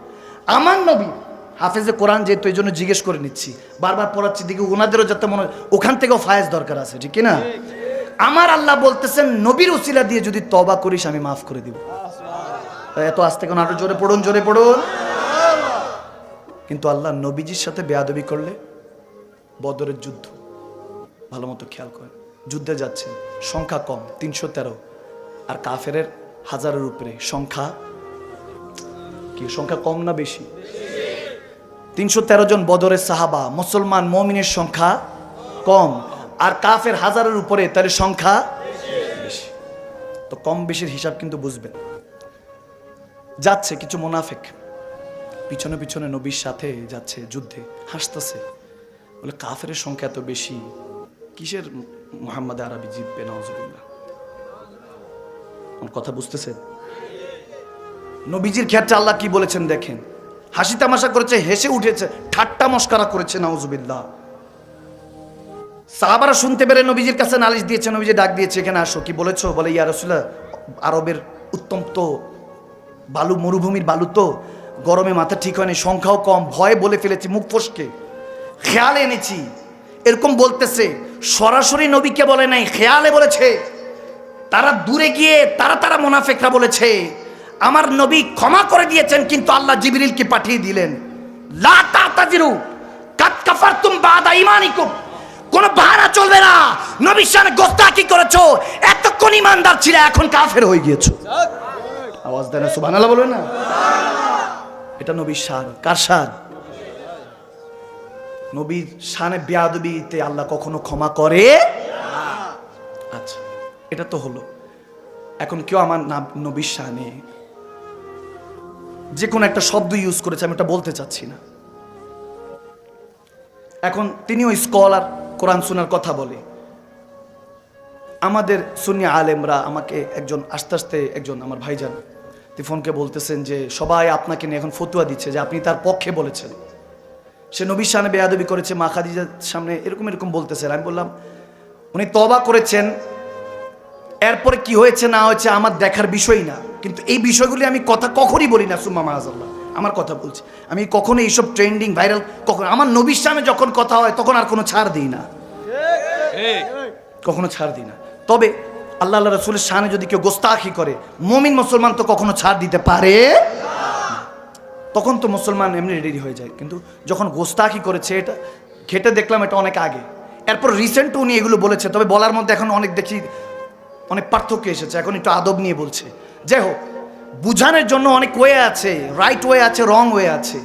আমার নবী হাফেজে কোরআন, যেহেতু এই জন্য জিজ্ঞেস করে নিচ্ছি, বারবার পড়াচ্ছি, দিকে ওনাদেরও যাতে মনে হয় ওখান থেকেও ফায়েজ দরকার আছে, ঠিক না? আমার আল্লাহ বলতেছেন, নবীর উসিলা দিয়ে যদি তওবা করিস আমি মাফ করে দিব। এত আস্তে কেন? আরো জোরে পড়ুন, জোরে পড়ুন। কিন্তু আল্লাহ নবীজির সাথে বেয়াদবি করলে, বদরের যুদ্ধ ভালো মতো খেয়াল করেন, যুদ্ধে যাচ্ছেন, সংখ্যা কম 313, আর কাফেরের 1000-এর উপরে সংখ্যা। কি সংখ্যা কম না বেশি? 313 জন বদরের সাহাবা, মুসলমান মুমিনের সংখ্যা কম, আর কাফের 1000-এর উপরে, তার সংখ্যা বেশি। তো কম বেশির হিসাব কিন্তু বুঝবেন। যাচ্ছে কিছু মুনাফিক পিছনে পিছনে নবীর সাথে যাচ্ছে যুদ্ধে, হাসতেছে, বলে কাফের সংখ্যা এত বেশি, কিসের মুহাম্মদ আরবি জিতবে? নাউজুবিল্লাহ। আমার কথা বুঝতেছেন? নবীজির ক্ষেত্রে আল্লাহ কি বলেছেন দেখেন, হাসি তামাশা করেছে, হেসে উঠেছে, ঠাট্টা মস্করা করেছে, নাউজুবিল্লাহ। সাহাবারা শুনতে পেরে নবীজির কাছে নালিশ দিয়েছে, নবীজি ডাক দিয়েছে, এখানে আসো। কি বলেছো? বলে ইয়া রাসূলুল্লাহ, আরবের উত্তম তো বালু, মরুভূমির বালু তো, গরমে মাথা ঠিক হয়নি, সংখ্যাও কম, ভয়ে বলে ফেলেছি, মুখ ফসকে, খেয়াল এনেছি, এরকম বলতেছে, সরাসরি নবীকে বলে নাই, খেয়ালে বলেছে। তারা দূরে গিয়ে তারা মুনাফিকরা বলেছে আমার নবী ক্ষমা করে দিয়েছেন, কিন্তু আল্লাহ জিবরিলকে পাঠিয়ে দিলেন। লা তাতাজিরু কাদ কাফারতুম বাদা ঈমানিকুম, কোন বাহানা চলবে না। নবীর শানে গোস্তাকি করেছো, এতক্ষণ ঈমানদার ছিলে, এখন কাফের হয়ে গিয়েছো। আওয়াজ দেন সুবহানাল্লাহ বলবেন না? এটা নবীর শান। কার শান? নবীর শানে বেয়াদবিতে আল্লাহ কখনো ক্ষমা করে? আচ্ছা, এটা তো হলো। এখন কেউ আমার নবীর শানে যে কোনো একটা শব্দ ইউজ করেছে, আমি এটা বলতে চাচ্ছি না। এখন তিনিও স্কলার, কোরআন সুন্নাহর কথা বলে। আমাদের সুন্নি আলেমরা আমাকে একজন আস্তে আস্তে একজন আমার ভাইজান ফোনকে বলতেছেন যে সবাই আপনাকে নিয়ে এখন ফতুয়া দিচ্ছে যে আপনি তার পক্ষে বলেছেন, সে নবীর শানে বেয়াদবি করেছে, মা খাদিজার সামনে এরকম বলতেছেন। আমি বললাম উনি তওবা করেছেন, এরপরে কি হয়েছে না হয়েছে আমার দেখার বিষয় না, কিন্তু এই বিষয়গুলি আমি কথা কখনই বলি না। সুম্মা মাআযাল্লাহ, আমার কথা বলছি, আমি কখনো এইসব ট্রেন্ডিং ভাইরাল কখনো, আমার নবীর সামনে যখন কথা হয় তখন আর কোনো ছাড় দিই না, কখনো ছাড় দিই না। তবে আল্লাহ রাসূলের শানে যদি কেউ গোস্তাখি করে, মুমিন মুসলমান তো কখনো ছাড় দিতে পারে না। তখন তো মুসলমান এমনি রেডি হয়ে যায়, কিন্তু যখন গোস্তাখি করেছে, এটা ঘেটে দেখলাম এটা অনেক আগে। এরপর রিসেন্ট উনি এগুলো বলেছে, তবে বলার মধ্যে এখন অনেক দেখি অনেক পার্থক্য এসেছে, এখন একটু আদব নিয়ে বলছে। যাই হোক, বুঝানোর জন্য অনেক ওয়ে আছে, রাইট ওয়ে আছে, রং ওয়ে আছে।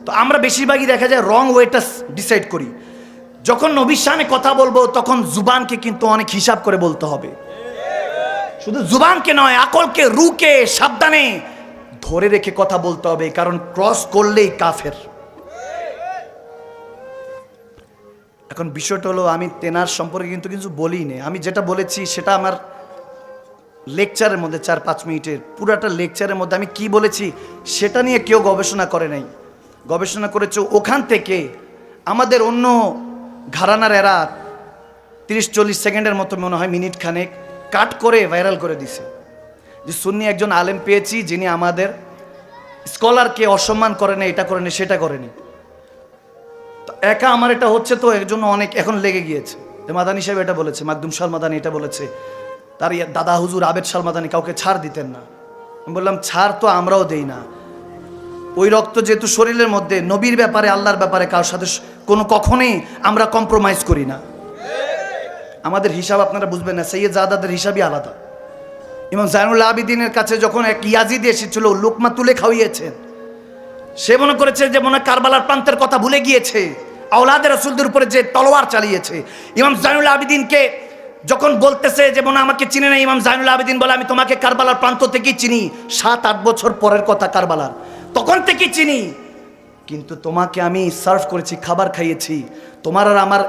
তো আমরা বেশিরভাগই দেখা যায় রং ওয়েটা ডিসাইড করি। যখন নবীর শানে কথা বলবো তখন জুবানকে কিন্তু অনেক হিসাব করে বলতে হবে, শুধু জুবানকে নয়, আকলকে, রুকে সাবধানে ধরে রেখে কথা বলতে হবে, কারণ ক্রস করলেই কাফের। এখন বিষয়টা হলো, আমি তেনার সম্পর্কে কিন্তু কিছু বলি না, আমি যেটা বলেছি সেটা আমার লেকচারের মধ্যে 4-5 মিনিটের পুরাটা লেকচারের মধ্যে আমি কি বলেছি সেটা নিয়ে কেউ গবেষণা করে নাই। গবেষণা করেছে ওখান থেকে আমাদের অন্য ঘরানার এরা 30-40 সেকেন্ডের মতো মনে হয়, মিনিট খানেক কাট করে ভাইরাল করে দিছে যে সুন্নি একজন আলেম পেয়েছি যিনি আমাদের স্কলারকে অসম্মান করে না, এটা করে না, সেটা করেনি। তো একা আমার এটা হচ্ছে, তো এর জন্য অনেক এখন লেগে গিয়েছে যে মাদানী সাহেব এটা বলেছে, মাকদুম শাহ মাদানী এটা বলেছে, তার দাদা হুজুর আবেদ শাহ মাদানী কাউকে ছাড় দিতেন না। আমি বললাম ছাড় তো আমরাও দেই না, ওই রক্ত যেহেতু শরীরের মধ্যে, নবীর ব্যাপারে আল্লাহর ব্যাপারে কারোর সাথে কখনোই আমরা কম্প্রোমাইজ করি না। আমাদের হিসাব আপনারা বুঝবেন না, সৈয়দ জাদাদের হিসাবই আলাদা। ইমাম জাইনুল আবিদিনের কাছে যখন এক ইয়াজিদ এসেছিল, লোকমা তুলে খাওয়িয়েছেন, সে মনে করেছে যে মনে কারবালার প্রান্তের কথা ভুলে গিয়েছে, আওলাদের রাসূলদের উপরে যে তলোয়ার চালিয়েছে। ইমাম জাইনুল আবিদিনকে যখন বলতেছে যে মনে আমাকে চিনে না, ইমাম জাইনুল আবিদিন বলে আমি তোমাকে কারবালার প্রান্ত থেকেই চিনি, 7-8 বছর পরের কথা কারবালার, তখন থেকেই চিনি, কিন্তু তোমাকে আমি সার্ভ করেছি, খাবার খাইয়েছি। তোমার আর আমার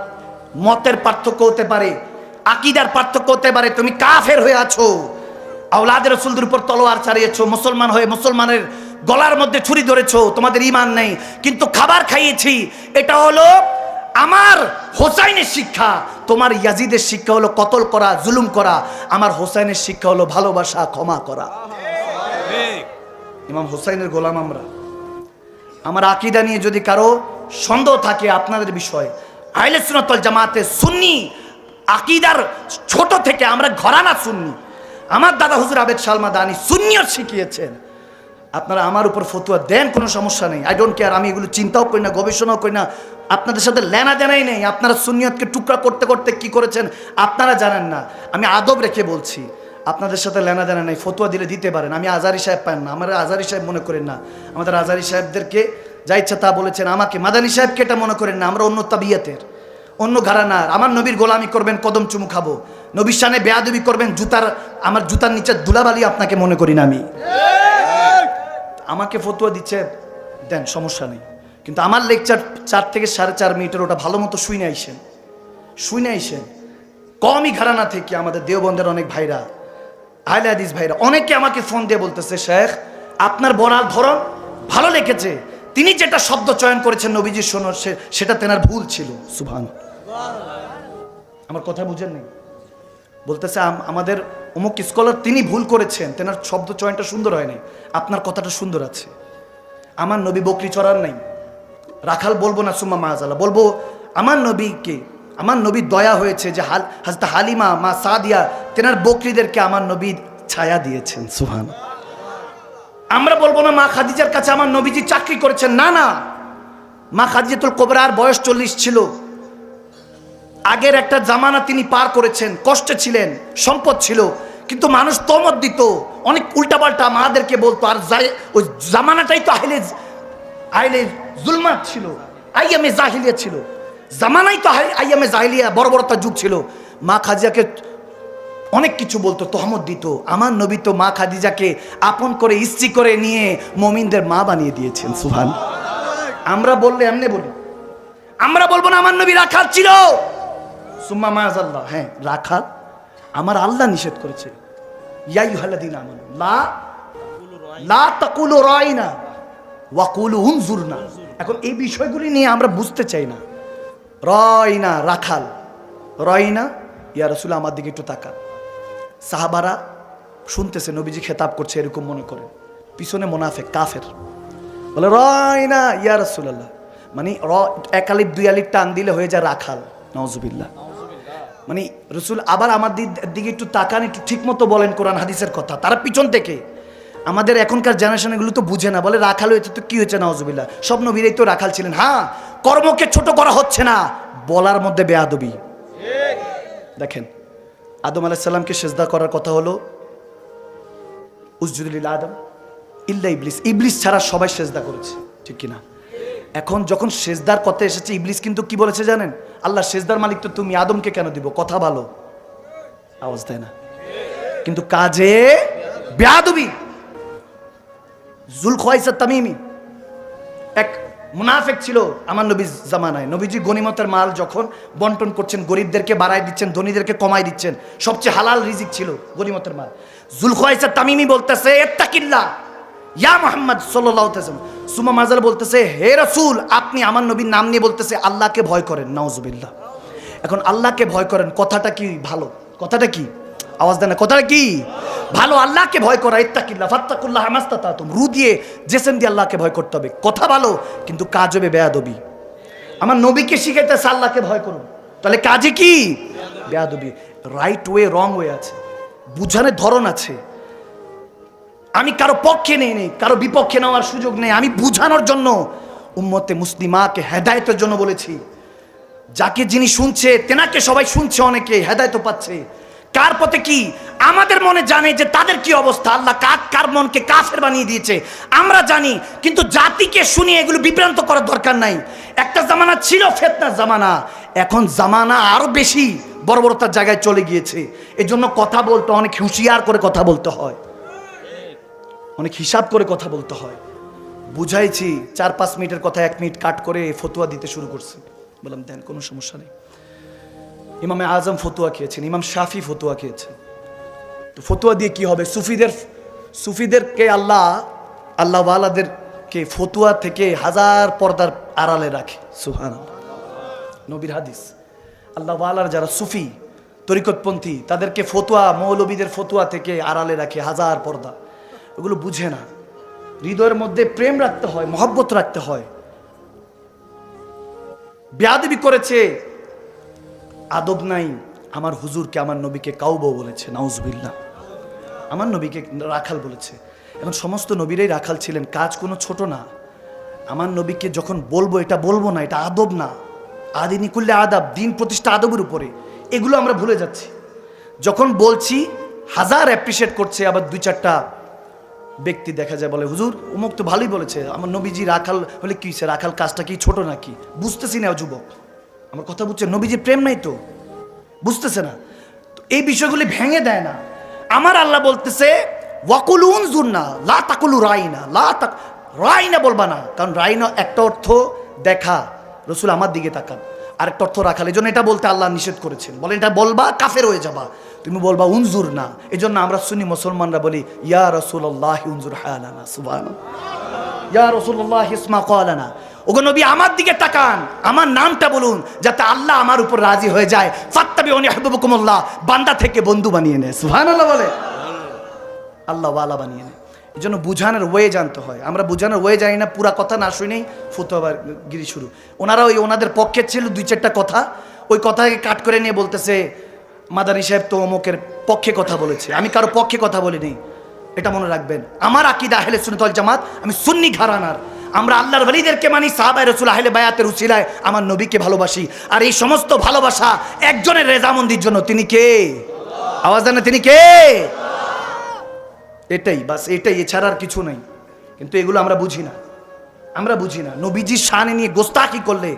মতের পার্থক্য হতে পারে, আকীদার পার্থক্য হতে পারে, তুমি কাফের হয়ে আছো, আওলাদের রাসূলদের উপর তলোয়ার চালিয়েছো, মুসলমান হয়ে মুসলমানের গলার মধ্যে ছুরি ধরেছো, তোমাদের ঈমান নেই, কিন্তু খাবার খাইয়েছি। এটা হলো আমার হোসাইনের শিক্ষা, তোমার ইয়াজিদের শিক্ষা হলো কতল করা, জুলুম করা, আমার হোসাইনের শিক্ষা হলো ভালোবাসা, ক্ষমা করা। ইমাম হোসাইনের গোলাম আমরা। আমার আকীদা নিয়ে যদি কারো সন্দেহ থাকে আপনাদের বিষয়, আহলে সুন্নাত ওয়াল জামাতে সুন্নি আকীদার ছোট থেকে আমরা ঘরানা সুন্নি, আমার দাদা হুজুর আবেদ শাহ মাদানী সুন্নিয়ত শিখিয়েছেন। আপনারা আমার উপর ফতোয়া দেন, কোনো সমস্যা নেই, আই ডোন্ট কেয়ার। আমি এগুলো চিন্তাও করি না, গবেষণাও করি না, আপনাদের সাথে লেনা দেনাই নেই। আপনারা সুন্নিয়তকে টুকরা করতে করতে কি করেছেন আপনারা জানেন না, আমি আদব রেখে বলছি, আপনাদের সাথে লেনা দেনা নেই। ফতোয়া দিলে দিতে পারেন, আমি আজারি সাহেব পান না, আমার আজারি সাহেব মনে করেন না, আমাদের আজারি সাহেবদেরকে যা ইচ্ছা তা বলেছেন, আমাকে মাদানী সাহেবকে এটা মনে করেন না, আমরা অন্য তাবিয়াতের, অন্য ঘরানার। আমার নবীর গোলামি করবেন, কদম চুমু খাবো, নবীর শানে বেয়াদবি করবেন, আমার জুতার নিচে ধুলাবালি আপনাকে মনে করি না আমি। আমাকে ফতোয়া দিচ্ছে দেন, সমস্যা নেই, কিন্তু আমার লেকচার 4 থেকে 4.5 মিনিটের ওটা ভালো মতো শুনে আইসেন। কমই ঘরানা থেকে আমাদের দেওবন্দের অনেক ভাইরা, আহলে হাদিস ভাইরা, অনেকে আমাকে ফোন দিয়ে বলতেছে শেখ আপনার বলার ধরন ভালো লেগেছে, তিনি যেটা শব্দ চয়ন করেছেন নবীজির শোনো, সেটা তেনার ভুল ছিল। সুবহান, আমার কথা বুঝেন নেই, বলতেছে আমাদের অমুক স্কলার তিনি ভুল করেছেন, তেনার শব্দ চয়নটা সুন্দর হয় নাই, আপনার কথাটা সুন্দর আছে। আমার নবী বকরি চড়ার নাই, রাখাল বলবো না, সুম্মা মাআযাল্লাহ বলবো, আমার নবীকে আমার নবীর দয়া হয়েছে যে হযরত হালিমা মা সাদিয়া তেনার বকরিদেরকে আমার নবী ছায়া দিয়েছেন। সুবহান। আমরা বলবো না মা খাদিজার কাছে আমার নবীজি চাকরি করেছেন, না না, মা খাদিজাতুল কুবরার বয়স 40 ছিল। আগের একটা জামানা তিনি পার করেছেন, কষ্টে ছিলেন, সম্পদ ছিল, কিন্তু মানুষ তমত দিত, অনেক উল্টাপাল্টা মাদেরকে বলতো। আর ওই জামানাটাই তো আইলে জুলমাত ছিল, আইয়ামে জাহিলিয়া ছিল, জামানাই তো আইয়ামে জাহিলিয়া, বর্বরতার যুগ ছিল। মা খাদিজাকে অনেক কিছু বলতো, তহমত দিত। আমার নবী তো মা খাদিজাকে আপন করে স্ত্রী করে নিয়ে মুমিনদের মা বানিয়ে দিয়েছেন। সুবহান। আমরা বললে এমনি বলি, আমরা বলবো না আমার নবী রাখাল ছিল। সুম্মা মাযাল্লাহ, হ্যাঁ রাখাল আমার আল্লাহ নিষেধ করেছে, ইয়া আইয়ুহাল্লাযীনা আমানু লা তাকুলু রাইনা ওয়া কুলু উনজুরনা। এখন এই বিষয়গুলি নিয়ে আমরা বুঝতে চাই না। রাইনা রাখাল, রাইনা, ইয়া রাসূল আমার দিকে একটু তাকান। সাহাবারা শুনতেছে নবীজি খেতাব করছে, এরকম মনে করে, পিছনে মুনাফিক কাফের বলে রাইনা ইয়া রাসূলুল্লাহ, মানে এক আলিফ দুই আলিফ টান দিলে হয়ে যায় রাখাল। নাউজুবিল্লাহ। মানে রসুল আবার আমার দিকে একটু তাকান, একটু ঠিক মতো বলেন কোরআন হাদিসের কথা। তারা পিছন থেকে, আমাদের এখনকার জেনারেশন এগুলো তো বুঝে না, বলে রাখাল হয়েছে তো কি হয়েছে, নাউজুবিল্লাহ, সব নবীরাই তো রাখাল ছিলেন। হ্যাঁ, কর্মকে ছোট করা হচ্ছে না, বলার মধ্যে বেয়াদবি। দেখেন আদম আলাইহিস সালামকে সিজদা করার কথা হলো, উসজুদু লিল আদম ইল্লা ইবলিস, ইবলিস ছাড়া সবাই সিজদা করেছে, ঠিক কিনা? এখন যখন সেজদার কথা এসেছে, ইবলিস কিন্তু কি বলেছে জানেন? আল্লাহ সেজদার মালিক তো তুমি, আদমকে কেন দিব? কথা ভালো, আওয়াজ দেয় না, কিন্তু কাজে বেয়াদবি। যুলখাইসা তামিমি এক মুনাফিক ছিল আমার নবীর জামানায়। নবীজি গনিমতের মাল যখন বন্টন করছেন, গরিবদেরকে বাড়ায় দিচ্ছেন, ধনীদেরকে কমাই দিচ্ছেন, সবচেয়ে হালাল রিজিক ছিল গনিমতের মাল। যুলখাইসা তামিমি বলতেছে ইত্তাকিল্লাহ ইয়া মুহাম্মদ সাল্লাল্লাহু আলাইহি ওয়াসাল্লাম। সুমা মাজাল বলতেছে হে রাসূল, আপনি আমার নবীর নাম নিয়ে বলতেছে আল্লাহকে ভয় করেন। নাউজুবিল্লাহ। এখন আল্লাহকে ভয় করেন কথাটা কি ভালো? কথাটা কি? আওয়াজ দেন না, কথাটা কি ভালো? আল্লাহকে ভয় করা, ইত্তাকিল্লাহ ফাত্তাকুল্লাহ মাস্তাতাতুম, রু দিয়ে জেসেম দিয়ে আল্লাহকে ভয় করতে হবে, কথা ভালো, কিন্তু কাজ হবে বেয়াদবি। আমার নবীকে শিখাইতেছে আল্লাহকে ভয় করুন, তাহলে কাজে কি? বেয়াদবি। রাইট ওয়ে রং ওয়ে আছে, বুঝানোর ধরন আছে। আমি কারো পক্ষে নেই, কারো বিপক্ষে নেওয়ার সুযোগ নেই, আমি বুঝানোর জন্য, উম্মতে মুসলিমাকে হেদায়েতের জন্য বলেছি। যাকে যিনি শুনছে তেনাকে সবাই শুনছে, অনেকে হেদায়েত পাচ্ছে। কার পথে কি আমাদের মনে জানে যে তাদের কি অবস্থা, আল্লাহ কার মনকে কাফের বানিয়ে দিয়েছে আমরা জানি, কিন্তু জাতিকে শুনিয়ে এগুলো বিভ্রান্ত করার দরকার নাই। একটা জামানা ছিল ফিতনার জামানা, এখন জামানা আরো বেশি বর্বরতার জায়গায় চলে গিয়েছে। এই জন্য কথা বলতে অনেক হুঁশিয়ার করে কথা বলতে হয়, অনেক হিসাব করে কথা বলতে হয়। বুঝাইছি 4-5 মিনিটের কথা 1 মিনিট কাট করে ফতোয়া দিতে শুরু করছে। বললাম দেন, কোনো সমস্যা নেই। ইমামে আজম ফতোয়া খেয়েছেন, ইমাম শাফি ফতোয়া খেয়েছেন, তো ফতোয়া দিয়ে কি হবে? সুফিদেরকে আল্লাহওয়ালাদেরকে ফতোয়া থেকে হাজার পর্দার আড়ালে রাখে। সুবহানাল্লাহ, নবীর হাদিস। আল্লাহওয়ালার যারা সুফি তরিকতপন্থী, তাদেরকে ফতোয়া, মৌলবীদের ফতোয়া থেকে আড়ালে রাখে হাজার পর্দা। ওগুলো বুঝে না। হৃদয়ের মধ্যে প্রেম রাখতে হয়, মহব্বত রাখতে হয়। বেয়াদবি করেছে, আদব নাই। আমার হুজুরকে, আমার নবীকে কাউবো বলেছে, নাউজুবিল্লাহ। আমার নবীকে রাখাল বলেছে। এখন সমস্ত নবীরাই রাখাল ছিলেন, কাজ কোনো ছোট না। আমার নবীকে যখন বলবো, এটা বলবো না, এটা আদব না। আদিনী করলে আদাব, দিন প্রতিষ্ঠা আদবের উপরে, এগুলো আমরা ভুলে যাচ্ছি। যখন বলছি হাজার অ্যাপ্রিসিয়েট করছে, আবার 2-4টা ব্যক্তি দেখা যায় বলে হুজুর অমুক তো ভালোই বলেছে, আমার নবীজি রাখাল হলে কি হয়েছে, রাখাল কাজটা কি ছোট নাকি? বুঝতেছি না যুবক, আমার কথা বুঝছে, নবীজির প্রেম নাই তো, বুঝতেছে না তো, এই বিষয়গুলি ভেঙে দেয় না। আমার আল্লাহ বলতেছে ওয়াকুলু উনজুরনা লা তাকুলু রাইনা, রাইনা বলবা না, কারণ রাইনা একটা অর্থ দেখা, রসুল আমার দিকে তাকান, আরেকটা অর্থ রাখাল। এই জন্য এটা বলতে আল্লাহ নিষেধ করেছেন, বলেন এটা বলবা কাফের হয়ে যাবা, তুমি বলবা উনজুর না। এই জন্য আমরা সুন্নি মুসলমানরা বলি ইয়া রাসূলুল্লাহ উনজুর হালানা, সুবহানাল্লাহ, ইয়া রাসূলুল্লাহ ইসমা ক্বালানা, ওগো নবী আমার দিকে তাকান, আমার নামটা বলুন, যাতে আল্লাহ আমার উপর রাজি হয়ে যায়। ফাত্তাবিউনি ইউহিব্বুকুমুল্লাহ, বান্দা থেকে বন্ধু বানিয়ে নেয়, সুবহানাল্লাহ বলে, আল্লাহ ওয়ালা বানিয়ে নেয়। এই জন্য বুঝানোর ওয়ে জানতে হয়। আমরা বুঝানোর ওয়ে জানি না, পুরা কথা না শুনেই ফতোয়া গিরি শুরু। ওনারা ওনাদের পক্ষে ছিল 2-4টা কথা, ওই কথাকে কাট করে নিয়ে বলতেছে মাদানী সাহেব তো অমুকের পক্ষে কথা বলেছে। আমি কারো পক্ষে কথা বলিনি, এটা মনে রাখবেন। আমার আকীদা আহলে সুন্নাত ওয়াল জামাত, আমি সুন্নি ঘরানার। আমরা আল্লাহর ওয়ালিদেরকে মানি, সাহাবায়ে রাসূল আহলে বায়াতের উসিলায় আমার নবীকে ভালোবাসি। আর এই সমস্ত ভালোবাসা একজনের রেজামন্দির জন্য। তিনি কে? আওয়াজ দেন না, তিনি কে? এটাই বাস, এটাই, এছাড়া আর কিছু নাই। কিন্তু এগুলো আমরা বুঝি না, আমরা বুঝি না। নবীজির শানে নিয়ে গোস্তাকি করলে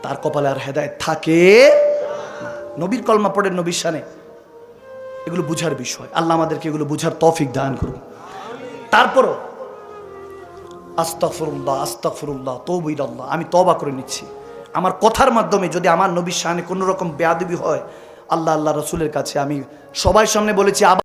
তার কপালে আর হেদায়েত থাকে না। নবীর কলমা পড়ে নবীর শানে, এগুলো বুঝার বিষয়। আল্লাহ আমাদেরকে এগুলো বুঝার তৌফিক দান করুন। তারপরও আস্তাগফিরুল্লাহ, আস্তাগফিরুল্লাহ, তওবা ইলাল্লাহ, আমি তওবা করে নিচ্ছি। আমার কথার মাধ্যমে যদি আমার নবীর শানে কোনো রকম বেয়াদবি হয়, আল্লাহ রাসূলের কাছে আমি সবার সামনে বলেছি,